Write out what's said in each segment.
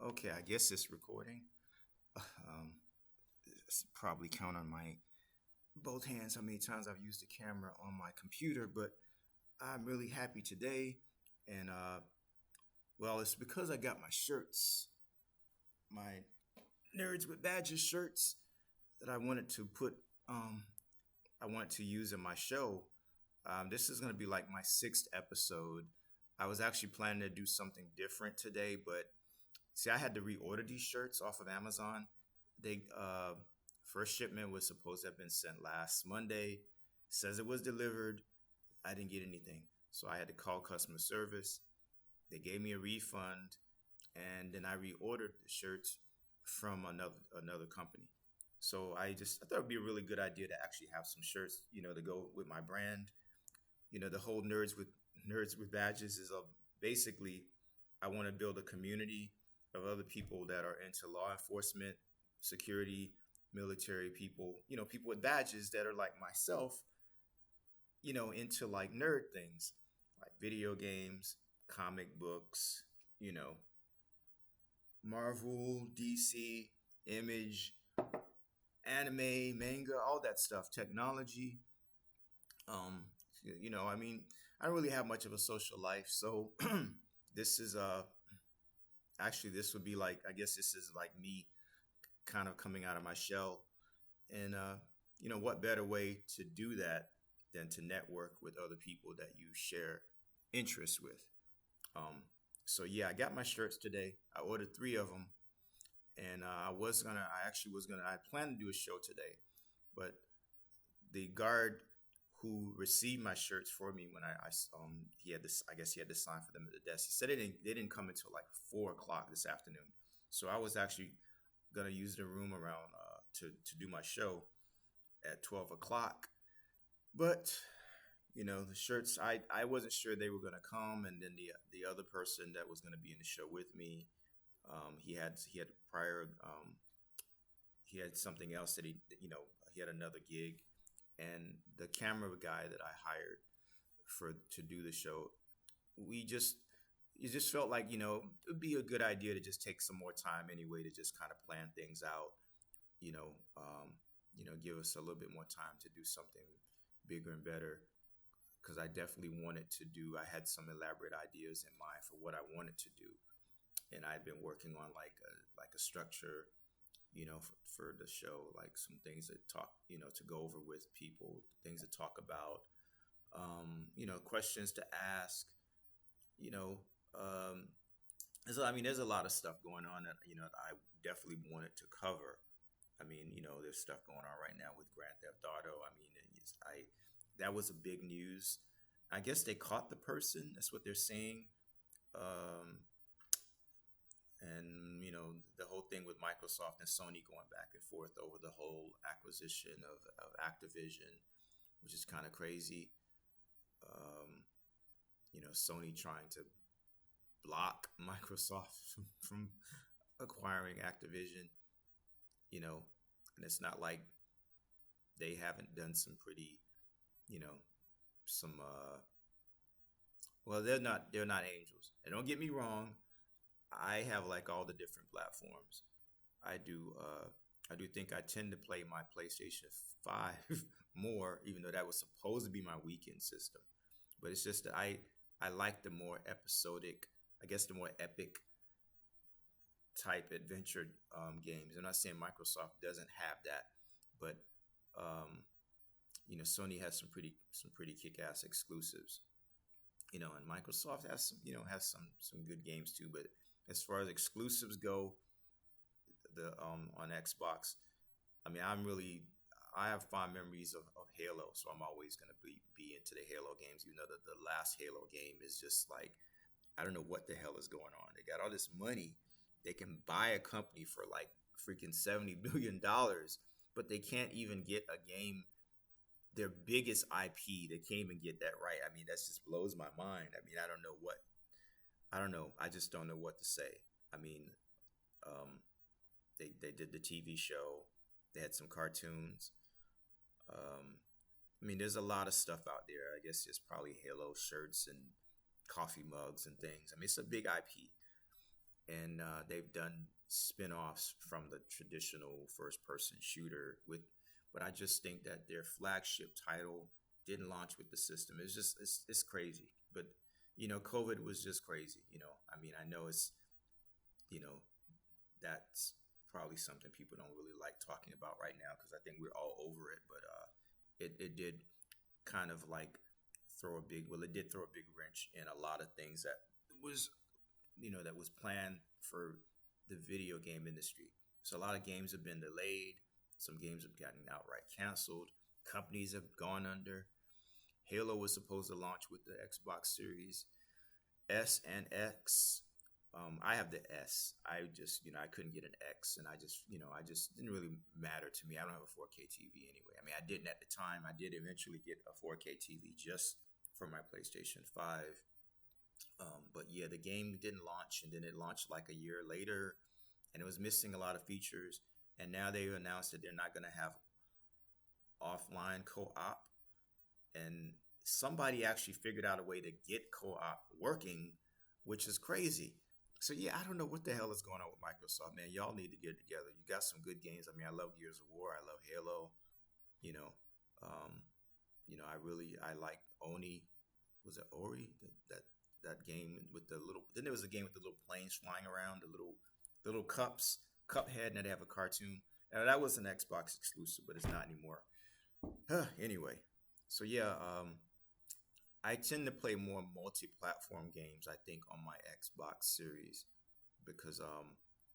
Okay, I guess it's recording. Um, it's probably count on my both hands how many times I've used the camera on my computer, but I'm really happy today. And well, it's because I got my shirts, my Nerds with Badges shirts that I wanted to put, um, I wanted to use in my show. This is going to be like my sixth episode. I was actually planning to do something different today, but see, I had to reorder these shirts off of Amazon. They first shipment was supposed to have been sent last Monday. Says it was delivered. I didn't get anything, so I had to call customer service. They gave me a refund, and then I reordered the shirts from another company. So I thought it'd be a really good idea to actually have some shirts, to go with my brand. The whole nerds with badges is basically I want to build a community of other people that are into law enforcement, security, military people, people with badges that are like myself, into like nerd things like video games, comic books, you know, Marvel, DC, Image, anime, manga, all that stuff, technology. Um, I mean, I don't really have much of a social life, so this is actually this would be like I guess this is like me kind of coming out of my shell, and what better way to do that than to network with other people that you share interests with. Um, so yeah, I got my shirts today. I ordered three of them, and I actually was gonna, I planned to do a show today, but the guard who received my shirts for me when he had this, I guess he had to sign for them at the desk. He said they didn't come until like 4 o'clock this afternoon. So I was actually gonna use the room around to do my show at 12 o'clock. But the shirts, I wasn't sure they were gonna come, and then the other person that was gonna be in the show with me, he had prior he had something else that he had another gig, and the camera guy that I hired for to do the show, we just it just felt like it would be a good idea to just take some more time anyway to just kind of plan things out, you know, um, give us a little bit more time to do something bigger and better. Because I definitely wanted to do. I had some elaborate ideas in mind for what I wanted to do, and I'd been working on like a structure, for the show, like some things that talk, to go over with people, things to talk about, questions to ask, you know, um, there's a lot of stuff going on that, I definitely wanted to cover. I mean, there's stuff going on right now with Grand Theft Auto. I mean, that was a big news. I guess they caught the person. That's what they're saying. Um, and the whole thing with Microsoft and Sony going back and forth over the whole acquisition of Activision, which is kind of crazy. um, Sony trying to block Microsoft from acquiring Activision, and it's not like they haven't done some pretty, you know some well, they're not angels, and don't get me wrong, I have like all the different platforms. I do. I do think I tend to play my PlayStation 5 more, even though that was supposed to be my weekend system. But it's just that I like the more episodic, I guess the more epic type adventure games. I'm not saying Microsoft doesn't have that, but um, Sony has some pretty kick ass exclusives. And Microsoft has some good games too. But as far as exclusives go, the on Xbox, I mean, I have fond memories of Halo, so I'm always gonna be into the Halo games. The last Halo game is just like, I don't know what the hell is going on. They got all this money, they can buy a company for like freaking $70 billion, but they can't even get a game. Their biggest IP, they can't even get that right. I mean, that just blows my mind. I mean, I don't know. I just don't know what to say. I mean, um, they did the TV show. They had some cartoons. Um, I mean, there's a lot of stuff out there. I guess it's probably Halo shirts and coffee mugs and things. I mean, it's a big IP. and they've done spin-offs from the traditional first-person shooter with. But I just think that their flagship title didn't launch with the system. It's just it's crazy. But COVID was just crazy. I mean, I know it's you know that's probably something people don't really like talking about right now because I think we're all over it. But it did kind of like it did throw a big wrench in a lot of things that was that was planned for the video game industry. So a lot of games have been delayed. Some games have gotten outright canceled. Companies have gone under. Halo was supposed to launch with the Xbox Series S and X. I have the S. I just, I couldn't get an X, and I just didn't really matter to me. I don't have a 4K TV anyway. I mean, I didn't at the time. I did eventually get a 4K TV just for my PlayStation 5. But yeah, the game didn't launch, and then it launched like a year later, and it was missing a lot of features. And now they announced that they're not going to have offline co-op, and somebody actually figured out a way to get co-op working, which is crazy. So yeah, I don't know what the hell is going on with Microsoft, man. Y'all need to get it together. You got some good games. I mean, I love Gears of War. I love Halo. You know, um, I like Oni. Was it Ori? That game with the little. Then there was a game with the little planes flying around, the little cups, Cuphead, and they have a cartoon. And that was an Xbox exclusive, but it's not anymore. Anyway, so yeah, I tend to play more multi-platform games. I think on my Xbox Series because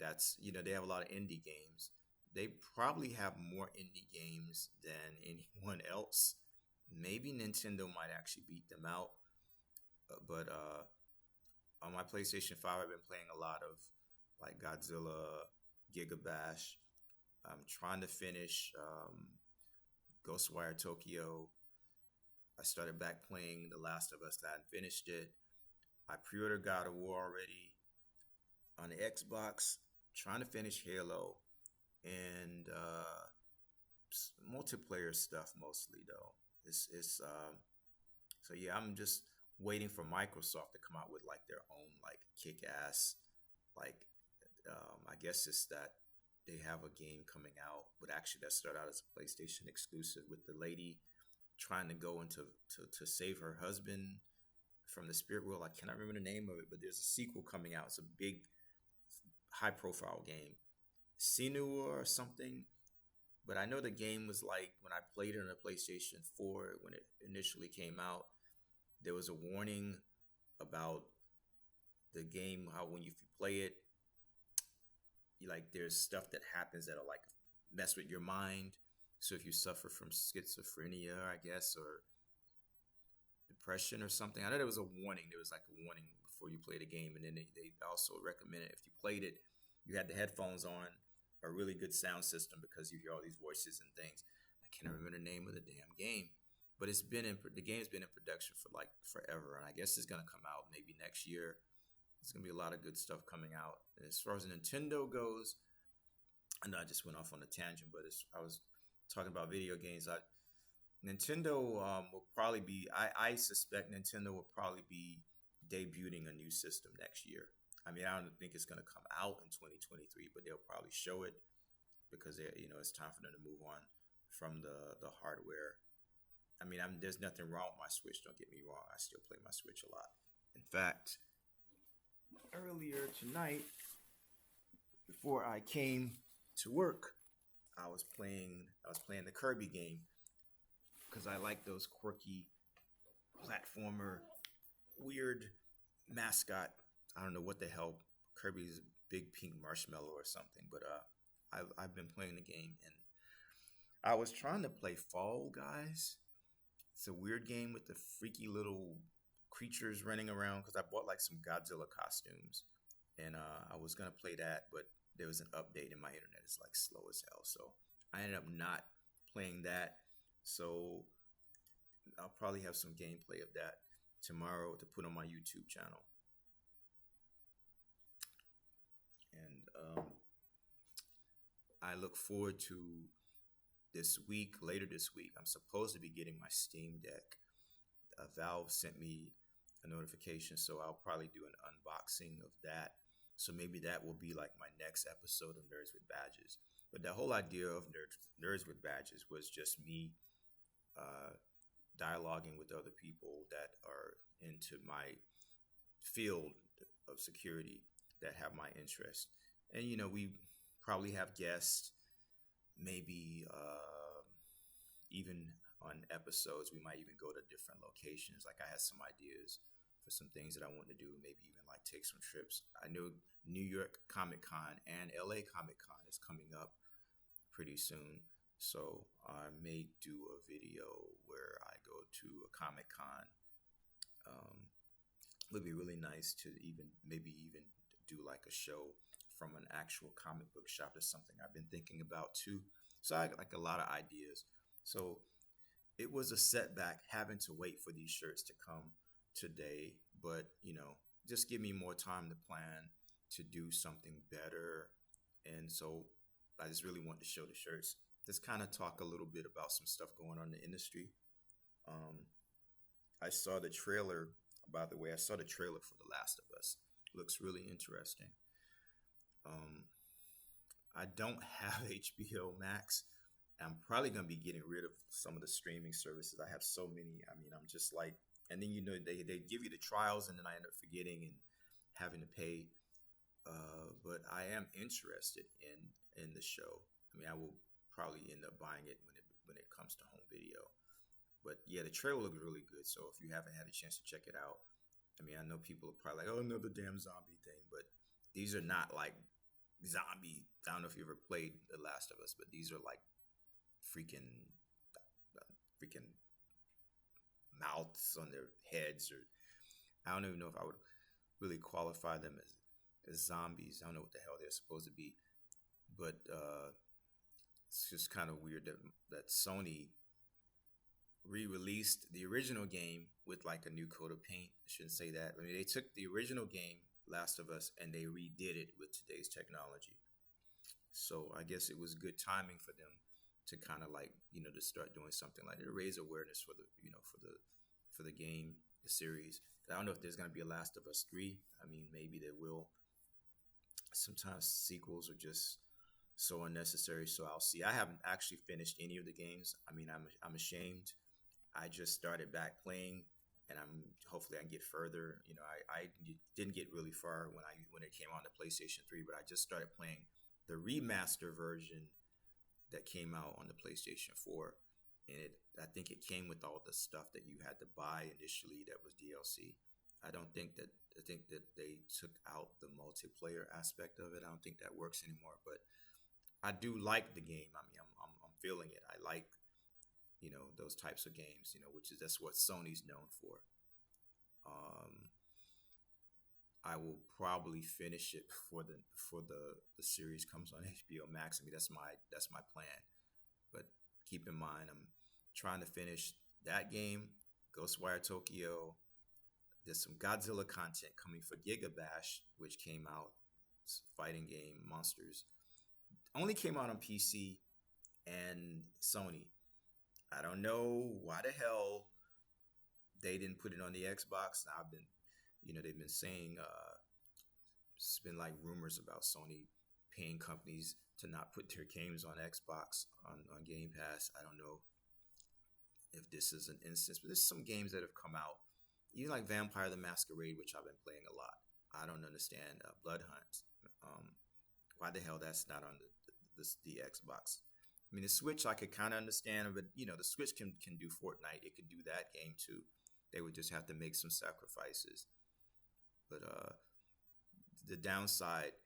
that's they have a lot of indie games. They probably have more indie games than anyone else. Maybe Nintendo might actually beat them out, but on my PlayStation 5, I've been playing a lot of like Godzilla, Gigabash. I'm trying to finish Ghostwire Tokyo. I started back playing The Last of Us. I hadn't finished it. I pre-ordered God of War already on the Xbox. Trying to finish Halo and multiplayer stuff mostly though. It's so yeah. I'm just waiting for Microsoft to come out with like their own like kick-ass like I guess it's that they have a game coming out, but actually that started out as a PlayStation exclusive with the lady trying to go into to save her husband from the spirit world. I cannot remember the name of it, but there's a sequel coming out. It's a big, high profile game, Sinua or something. But I know the game was like when I played it on the PlayStation 4 when it initially came out. There was a warning about the game how when if you play it, like there's stuff that happens that'll like mess with your mind. So if you suffer from schizophrenia, I guess, or depression or something, I know there was a warning. There was like a warning before you play the game, and then they also recommended if you played it, you had the headphones on, a really good sound system because you hear all these voices and things. I can't remember the name of the damn game, but the game's been in production for like forever, and I guess it's gonna come out maybe next year. There's gonna be a lot of good stuff coming out. And as far as Nintendo goes, I know I just went off on a tangent, but I was talking about video games. Nintendo will probably be. I suspect Nintendo will probably be debuting a new system next year. I mean, I don't think it's going to come out in 2023, but they'll probably show it because it's time for them to move on from the hardware. I mean, there's nothing wrong with my Switch. Don't get me wrong. I still play my Switch a lot. In fact, earlier tonight, before I came to work, I was playing the Kirby game because I like those quirky platformer, weird mascot. I don't know what the hell Kirby's big pink marshmallow or something, but I've been playing the game and I was trying to play Fall Guys. It's a weird game with the freaky little creatures running around because I bought like some Godzilla costumes and I was gonna play that, but there was an update and my internet is like slow as hell, so I ended up not playing that. So I'll probably have some gameplay of that tomorrow to put on my YouTube channel. And I look forward to later this week. I'm supposed to be getting my Steam Deck. Valve sent me a notification, so I'll probably do an unboxing of that. So maybe that will be like my next episode of Nerds with Badges. But the whole idea of Nerds with Badges was just me uh, dialoguing with other people that are into my field of security that have my interest. And, we probably have guests, maybe even on episodes, we might even go to different locations. Like I had some ideas for some things that I want to do, maybe even like take some trips. I know New York Comic Con and LA Comic Con is coming up pretty soon. So I may do a video where I go to a Comic Con. It would be really nice to maybe even do like a show from an actual comic book shop. Is something I've been thinking about too. So I got like a lot of ideas. So it was a setback having to wait for these shirts to come today, but just give me more time to plan to do something better. And so I just really want to show the shirts. Just kind of talk a little bit about some stuff going on in the industry. Um, I saw the trailer. By the way, I saw the trailer for The Last of Us. Looks really interesting. Um, I don't have HBO Max. I'm probably gonna be getting rid of some of the streaming services. I have so many. I mean, I'm just like, and then they give you the trials, and then I end up forgetting and having to pay. But I am interested in the show. I mean, I will probably end up buying it when it comes to home video. But yeah, the trailer looks really good. So if you haven't had a chance to check it out, I mean, I know people are probably like, "Oh, another damn zombie thing," but these are not like zombie. I don't know if you ever played The Last of Us, but these are like freaking freaking mouths on their heads, or I don't even know if I would really qualify them as zombies. I don't know what the hell they're supposed to be, but it's just kind of weird that Sony re-released the original game with like a new coat of paint. I shouldn't say that. I mean, they took the original game Last of Us and they redid it with today's technology. So I guess it was good timing for them to kind of like to start doing something like that, to raise awareness for the for the game, the series. I don't know if there's gonna be a Last of Us 3. I mean, maybe there will. Sometimes sequels are just so unnecessary. So I'll see. I haven't actually finished any of the games. I mean, I'm ashamed. I just started back playing, and hopefully I can get further. I didn't get really far when it came on the PlayStation 3, but I just started playing the remaster version that came out on the PlayStation 4, and I think it came with all the stuff that you had to buy initially that was DLC. I think that they took out the multiplayer aspect of it. I don't think that works anymore, but I do like the game. I mean, I'm feeling it. I like those types of games. That's what Sony's known for. Um, I will probably finish it before the series comes on HBO Max. I mean, that's my plan. But keep in mind, I'm trying to finish that game, Ghostwire Tokyo. There's some Godzilla content coming for Gigabash, which came out. It's a fighting game, Monsters. Only came out on PC and Sony. I don't know why the hell they didn't put it on the Xbox. I've been, they've been saying it's been like rumors about Sony paying companies to not put their games on Xbox on Game Pass. I don't know if this is an instance, but there's some games that have come out, even like Vampire the Masquerade, which I've been playing a lot. I don't understand Blood Hunt. Why the hell that's not on the Xbox? I mean, the Switch I could kind of understand, but the Switch can do Fortnite. It could do that game too. They would just have to make some sacrifices. But the downside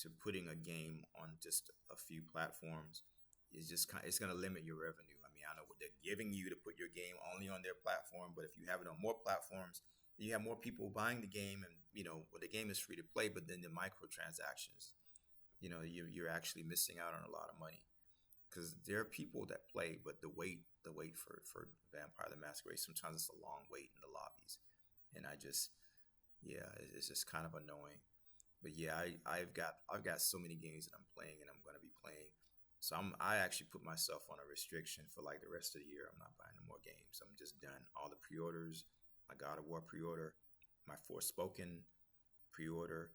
to putting a game on just a few platforms is just it's going to limit your revenue. I mean, I know what they're giving you to put your game only on their platform, but if you have it on more platforms, you have more people buying the game, and well, the game is free to play, but then the microtransactions, you're actually missing out on a lot of money. Because there are people that play, but the wait for Vampire the Masquerade, sometimes it's a long wait in the lobbies, and it's just kind of annoying. But yeah, I've got so many games that I'm playing and I'm going to be playing, so I actually put myself on a restriction for like the rest of the year. I'm not buying no more games. I'm just done. All the pre-orders, my God of War pre-order, my Forspoken pre-order,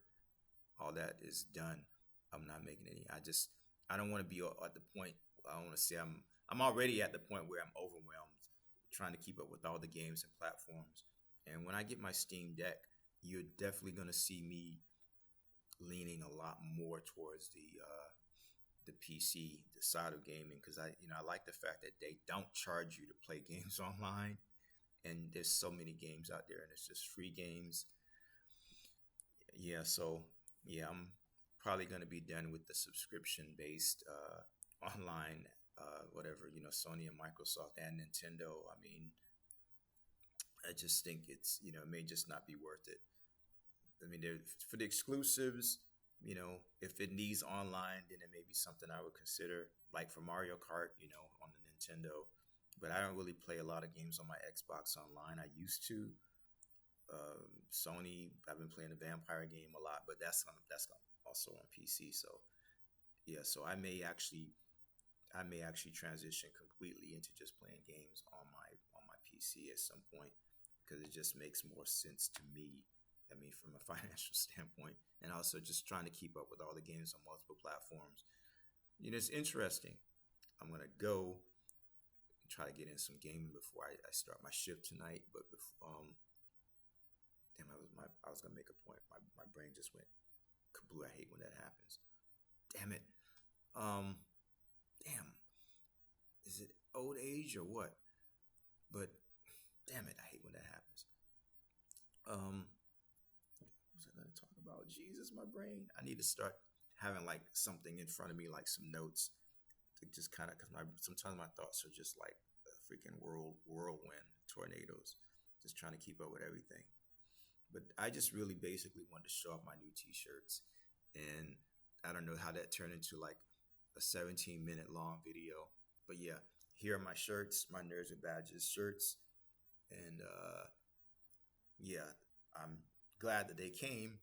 all that is done, I'm not making any. I don't want to be at the point. I don't want to say I'm already at the point where I'm overwhelmed trying to keep up with all the games and platforms. And when I get my Steam Deck, you're definitely going to see me leaning a lot more towards the PC, the side of gaming, because I like the fact that they don't charge you to play games online, and there's so many games out there, and it's just free games. Yeah, so yeah, I'm probably gonna be done with the subscription based online, whatever, Sony and Microsoft and Nintendo. I mean, I just think it may just not be worth it. I mean, for the exclusives, if it needs online, then it may be something I would consider, like for Mario Kart, on the Nintendo. But I don't really play a lot of games on my Xbox online. I used to. Sony, I've been playing the Vampire game a lot, but that's also on PC. So yeah, so I may actually transition completely into just playing games on my PC at some point because it just makes more sense to me. I mean, from a financial standpoint, and also just trying to keep up with all the games on multiple platforms. It's interesting. I'm gonna go and try to get in some gaming before I start my shift tonight. But damn, I was gonna make a point. My brain just went kablooey. I hate when that happens. Damn it. Um, damn. Is it old age or what? But damn it, I hate when that happens. What was I gonna talk about? Jesus, my brain. I need to start having like something in front of me, like some notes, to just kind of because sometimes my thoughts are just like a freaking whirlwind tornadoes, just trying to keep up with everything. But I just really basically wanted to show off my new T-shirts, and I don't know how that turned into like a 17-minute long video. But yeah, here are my shirts, my Nerds with Badges shirts, and yeah, I'm glad that they came,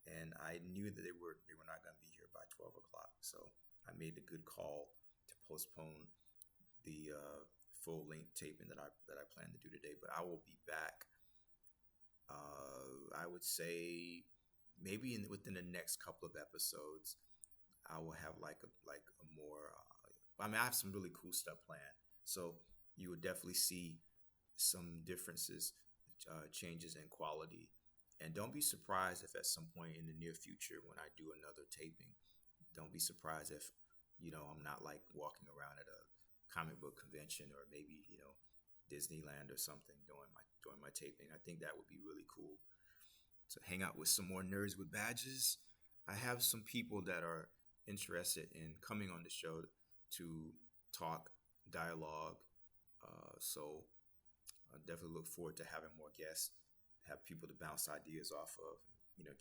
and I knew that they were not going to be here by 12 o'clock, so I made the good call to postpone the full length taping that I plan to do today. But I will be back. I would say maybe within the next couple of episodes, I will have like a more. I mean, I have some really cool stuff planned, so you will definitely see some differences, changes in quality, and don't be surprised if at some point in the near future when I do another taping, don't be surprised if I'm not like walking around at a comic book convention or maybe Disneyland or something during my taping. I think that would be really cool to hang out with some more nerds with badges. I have some people that are interested in coming on the show to talk dialogue. So I definitely look forward to having more guests, have people to bounce ideas off of,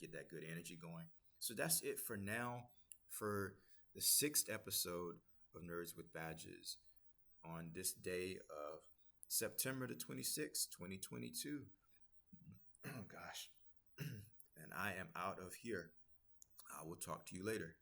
get that good energy going. So that's it for now for the sixth episode of Nerds with Badges on this day of September the 26th, 2022. Oh, gosh. And I am out of here. I will talk to you later.